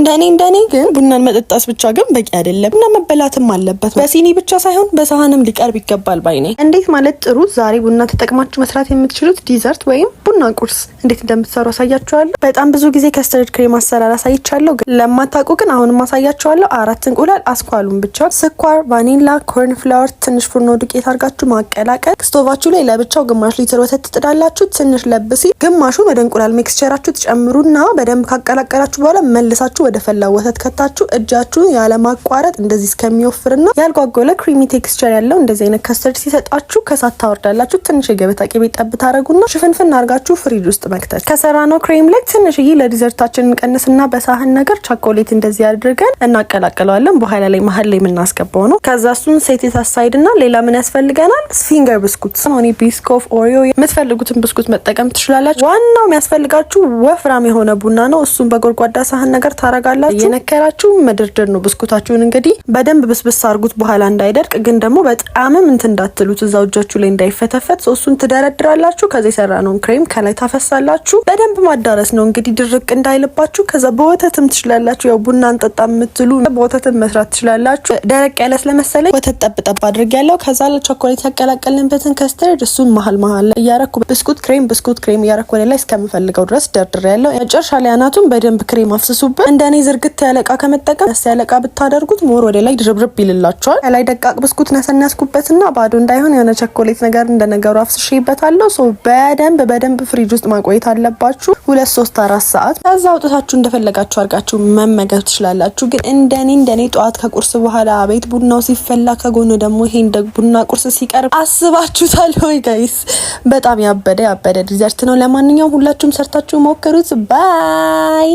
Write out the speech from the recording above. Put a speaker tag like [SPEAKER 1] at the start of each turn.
[SPEAKER 1] እንደኔ ግን ቡናን መጠጣት ብቻ ግን በቂ አይደለም እና መበላትም አለበት። በሲኒ ብቻ ሳይሆን በሳህንም ሊቀርብ ይገባል ባይ ነኝ። እንዴት ማለት ጥሩ ዛሬ ቡና ተጠቅማችሁ መስራት የምትችሉት ዲዘርት ወይም ቡና ቁርስ እንዴት እንደምትሰሩ አሳያችኋለሁ። በጣም ብዙ ጊዜ ከስተርድ ክሬም አሰራር አሳይቻለሁ፣ ግን ለማታውቁ ግን አሁንም አሳያችኋለሁ። 4 እንቁላል አስኳሉን ብቻ፣ ስኳር፣ ቫኒላ፣ ኮርን ፍላወር፣ ትንሽ ፍርኖ ዱቄት አድርጋችሁ ማቀላቀል። ስቶቫችሁ ላይ ለብቻው ግማሽ ሊትር ወተት ትጥዳላችሁ። ትንሽ ለብሲ ግማሹን ወደ እንቁላል ሚክስቸራችሁ ትጨምሩና በደንብ ካቀላቀላችሁ በኋላ መልሳችሁ ወደ ፈላው ወተት ከታችሁ እጃችሁን ያለ ማቋረጥ እንደዚህ እስከሚወፍርና ያልጓጎለ ክሪሚ ቴክስቸር ያለው እንደዚህ አይነት ከስተርድ ሲሰጣችሁ ከሳት ታወርዳላችሁ። ትንሽ የገበታ ቅቤ ጠብ ታረጉና ሽፍንፍን አርጋችሁ ፍሪጅ ውስጥ መክተት። ከሰራነው ክሬም ላይ ትንሽዬ ለዲዘርታችን እንቀንስና በሳህን ነገር ቻኮሌት እንደዚህ አድርገን እናቀላቅለዋለን። በኋላ ላይ መሀል ላይ የምናስገባው ነው። ከዛ እሱን ሴት አሳይድና ሌላ ምን ያስፈልገናል? ፊንገር ብስኩት ሆኒ ቢስኮፍ ኦሪዮ የምትፈልጉትን ብስኩት መጠቀም ትችላላችሁ። ዋናው የሚያስፈልጋችሁ ወፍራም የሆነ ቡና ነው። እሱን በጎድጓዳ ሳህን ነገር ታረጋላችሁ። የነከራችሁ መደርደር ነው። ብስኩታችሁን እንግዲህ በደንብ ብስብስ አርጉት በኋላ እንዳይደርቅ፣ ግን ደግሞ በጣምም እንትን እንዳትሉት እዛው እጃችሁ ላይ እንዳይፈተፈት። እሱን ትደረድራላችሁ። ከዛ የሰራነውን ክሬም ከላይ ታፈሳላችሁ። በደንብ ማዳረስ ነው እንግዲህ ድርቅ እንዳይልባችሁ። ከዛ በወተትም ትችላላችሁ። ያው ቡና እንጠጣ የምትሉ በወተትም መስራት ትችላላችሁ። ደረቅ ያለ ስለመሰለኝ ወተት ጠብጠብ አድርጌያለሁ። ከዛ ለቾኮሌት ያቀላቀልንበትን ከስተርድ እሱን መሀል እያረኩ ብስኩት ክሬም እያረኩ ወደ ላይ እስከምፈልገው ድረስ ደርድሬያለሁ። መጨረሻ ላይ አናቱን በደንብ ክሬም አፍስሱበት። እንደኔ ዝርግት ያለ እቃ ከመጠቀም ደስ ያለ እቃ ብታደርጉት ሞር ወደ ላይ ድርብርብ ይልላችኋል። ከላይ ደቃቅ ብስኩት ነሰነስኩበትና ባዶ እንዳይሆን የሆነ ቸኮሌት ነገር እንደነገሩ አፍስሼበታለሁ። ሶ በደንብ ፍሪጅ ውስጥ ማቆየት አለባችሁ 2 3 4 ሰዓት። ከዛ አውጥታችሁ እንደፈለጋችሁ አድርጋችሁ መመገብ ትችላላችሁ። ግን እንደኔ ጠዋት ከቁርስ በኋላ ቤት ቡናው ሲፈላ ከጎኑ ደግሞ ይሄ እንደ ቡና ቁርስ ሲቀርብ አስባችሁታል ወይ ጋይስ? በጣም ያበደ ዲዘርት ነው። ለማንኛውም ሁላችሁም ሰርታችሁ ሞክሩት። ባይ